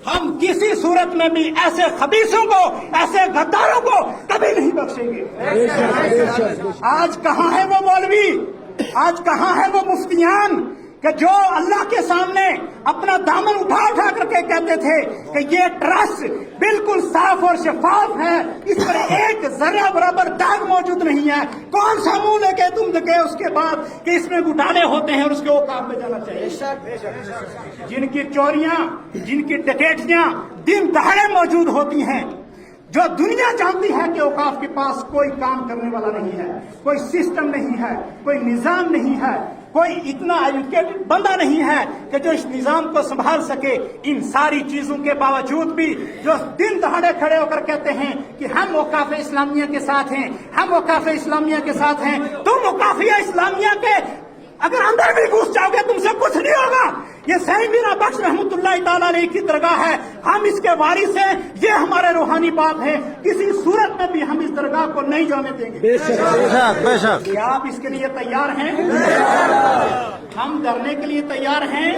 ہم کسی صورت میں بھی ایسے خبیثوں کو، ایسے غداروں کو کبھی نہیں بخشیں گے۔ آج کہاں ہے وہ مولوی، آج کہاں ہے وہ مفتیان کہ جو اللہ کے سامنے اپنا دامن اٹھا اٹھا کر کے کہتے تھے کہ یہ ٹرسٹ بالکل صاف اور شفاف ہے، اس پر ایک ذرہ برابر داغ موجود نہیں ہے، کون سا منہ لے کے تم دکھے اس کے بعد کہ اس میں گھوٹالے ہوتے ہیں اور اس کے اوقاف میں جانا چاہیے؟ جن کی چوریاں، جن کی ڈکیتیاں دن دہاڑے موجود ہوتی ہیں، جو دنیا جانتی ہے کہ اوقاف کے پاس کوئی کام کرنے والا نہیں ہے، کوئی سسٹم نہیں ہے، کوئی نظام نہیں ہے، کوئی اتنا ایجوکیٹڈ بندہ نہیں ہے کہ جو اس نظام کو سنبھال سکے، ان ساری چیزوں کے باوجود بھی جو دن دہاڑے کھڑے ہو کر کہتے ہیں کہ ہم اوقاف اسلامیہ کے ساتھ ہیں، ہم اوقاف اسلامیہ کے ساتھ ہیں، تم اوقافیہ اسلامیہ کے اگر اندر بھی گھس جاؤ گے تم سے کچھ نہیں ہوگا۔ یہ سید میرا بخش رحمت اللہ تعالیٰ علیہ کی درگاہ ہے، ہم اس کے وارث ہیں، یہ ہمارے روحانی باپ ہیں، کسی صورت میں بھی ہم اس درگاہ کو نہیں جانے دیں گے۔ بے شک کیا آپ اس کے لیے تیار ہیں؟ ہم ڈرنے کے لیے تیار ہیں؟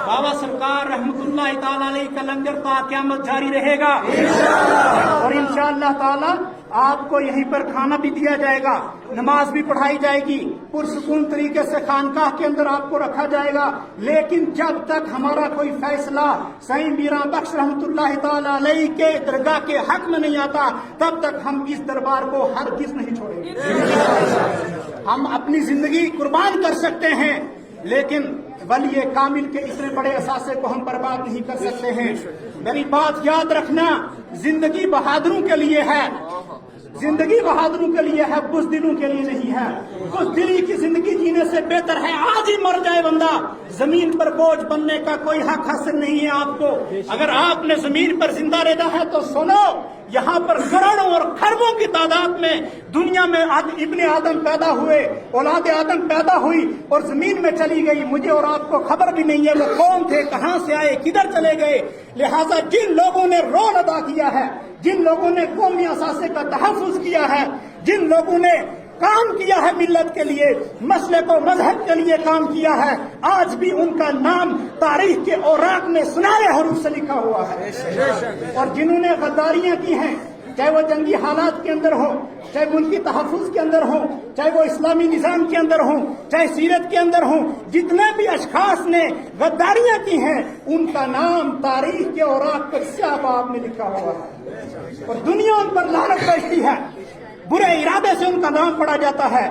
بابا سرکار رحمت اللہ تعالیٰ علیہ کا لنگر تا قیامت جاری رہے گا، اور انشاءاللہ تعالی آپ کو یہیں پر کھانا بھی دیا جائے گا، نماز بھی پڑھائی جائے گی، پرسکون طریقے سے خانقاہ کے اندر آپ کو رکھا جائے گا، لیکن جب تک ہمارا کوئی فیصلہ سید میرا بخش رحمت اللہ تعالیٰ علیہ کے درگاہ کے حق میں نہیں آتا تب تک ہم اس دربار کو ہرگز نہیں چھوڑیں گے۔ ہم اپنی زندگی قربان کر سکتے ہیں لیکن ولی کامل کے اتنے بڑے اثاثے کو ہم برباد نہیں کر سکتے ہیں۔ میری بات یاد رکھنا، زندگی بہادروں کے لیے ہے، زندگی بہادروں کے لیے ہے، بزدلوں کے لیے نہیں ہے۔ بزدلی کی زندگی جینے سے بہتر ہے آج ہی مر جائے بندہ، زمین پر بوجھ بننے کا کوئی حق حاصل نہیں ہے آپ کو۔ اگر آپ نے زمین پر زندہ رہنا ہے تو سنو، یہاں پر کروڑوں اور خربوں کی تعداد میں دنیا میں ابن آدم پیدا ہوئے، اولاد آدم پیدا ہوئی اور زمین میں چلی گئی، مجھے اور آپ کو خبر بھی نہیں ہے وہ کون تھے، کہاں سے آئے، کدھر چلے گئے۔ لہذا جن لوگوں نے رول ادا کیا ہے، جن لوگوں نے قومی اثاثے کا تحفظ کیا ہے، جن لوگوں نے کام کیا ہے ملت کے لیے، مسلک و مذہب کے لیے کام کیا ہے، آج بھی ان کا نام تاریخ کے اوراق میں سنہرے حروف سے لکھا ہوا ہے۔ اور جنہوں نے غداریاں کی ہیں، چاہے وہ جنگی حالات کے اندر ہو، چاہے ملکی تحفظ کے اندر ہو، چاہے وہ اسلامی نظام کے اندر ہوں، چاہے سیرت کے اندر ہوں، جتنے بھی اشخاص نے غداریاں کی ہیں ان کا نام تاریخ کے اوراق پر سیاہ باب میں لکھا ہوا ہے، اور دنیا ان پر لعنت بھیجتی ہے، برے ارادے سے ان کا نام پڑا جاتا ہے،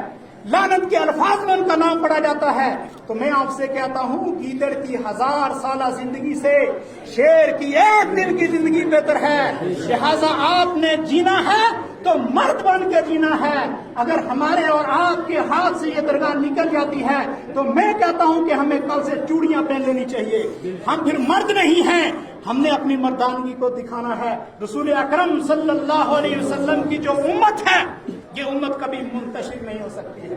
لعنت کے الفاظ میں ان کا نام پڑا جاتا ہے۔ تو میں آپ سے کہتا ہوں، گیدڑ کی 1000 سالہ زندگی سے شیر کی ایک دن کی زندگی بہتر ہے۔ لہذا آپ نے جینا ہے تو مرد بن کے جینا ہے۔ اگر ہمارے اور آپ کے ہاتھ سے یہ درگاہ نکل جاتی ہے تو میں کہتا ہوں کہ ہمیں کل سے چوڑیاں پہن لینی چاہیے، ہم پھر مرد نہیں ہیں، ہم نے اپنی مردانگی کو دکھانا ہے۔ رسول اکرم صلی اللہ علیہ وسلم کی جو امت ہے یہ امت کبھی منتشر نہیں ہو سکتی ہے،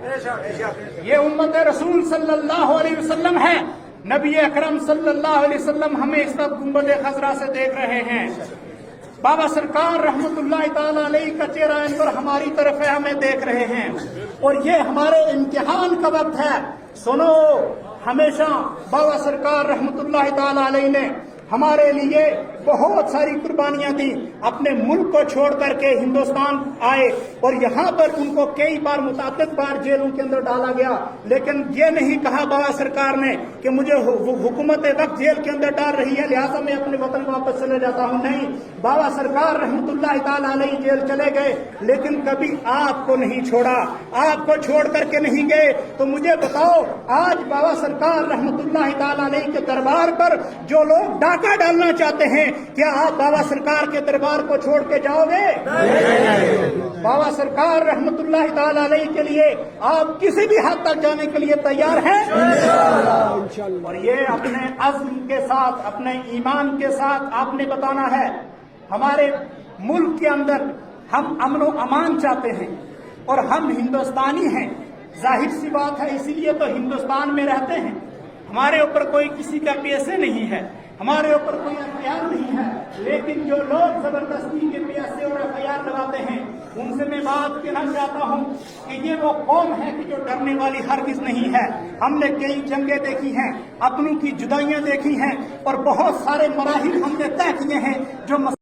یہ امت رسول صلی اللہ علیہ وسلم ہے۔ نبی اکرم صلی اللہ علیہ وسلم ہمیں اس وقت گنبد خضرا سے دیکھ رہے ہیں، بابا سرکار رحمت اللہ تعالیٰ علیہ کا چہرہ ان پر ہماری طرف ہے، ہمیں دیکھ رہے ہیں، اور یہ ہمارے امتحان کا وقت ہے۔ سنو، ہمیشہ بابا سرکار رحمت اللہ تعالیٰ علیہ نے ہمارے لیے بہت ساری قربانیاں دیں، اپنے ملک کو چھوڑ کر کے ہندوستان آئے اور یہاں پر ان کو کئی بار متعدد بار جیلوں کے اندر ڈالا گیا، لیکن یہ نہیں کہا بابا سرکار نے کہ مجھے حکومت وقت جیل کے اندر ڈال رہی ہے لہٰذا میں اپنے وطن واپس چلے جاتا ہوں۔ نہیں، بابا سرکار رحمت اللہ تعالیٰ علیہ جیل چلے گئے لیکن کبھی آپ کو نہیں چھوڑا، آپ کو چھوڑ کر کے نہیں گئے۔ تو مجھے بتاؤ، آج بابا سرکار رحمت اللہ تعالیٰ علیہ کے دربار پر جو لوگ ڈاکہ ڈالنا چاہتے ہیں، کیا آپ بابا سرکار کے دربار کو چھوڑ کے جاؤ گے؟ بابا سرکار رحمت اللہ تعالیٰ علیہ کے لیے آپ کسی بھی حد تک جانے کے لیے تیار ہیں، اور یہ اپنے عزم کے ساتھ، اپنے ایمان کے ساتھ آپ نے بتانا ہے۔ ہمارے ملک کے اندر ہم امن و امان چاہتے ہیں اور ہم ہندوستانی ہیں، ظاہر سی بات ہے، اسی لیے تو ہندوستان میں رہتے ہیں، ہمارے اوپر کوئی کسی کا پیسے نہیں ہے، ہمارے اوپر کوئی اختیار نہیں ہے، لیکن جو لوگ زبردستی کے پیسے اور اختیار لگاتے ہیں ان سے میں بات کہنا چاہتا ہوں کہ یہ وہ قوم ہے کہ جو ڈرنے والی ہرگز نہیں ہے۔ ہم نے کئی جنگیں دیکھی ہیں، اپنوں کی جدائیاں دیکھی ہیں، اور بہت سارے مراحل ہم نے طے کیے ہیں جو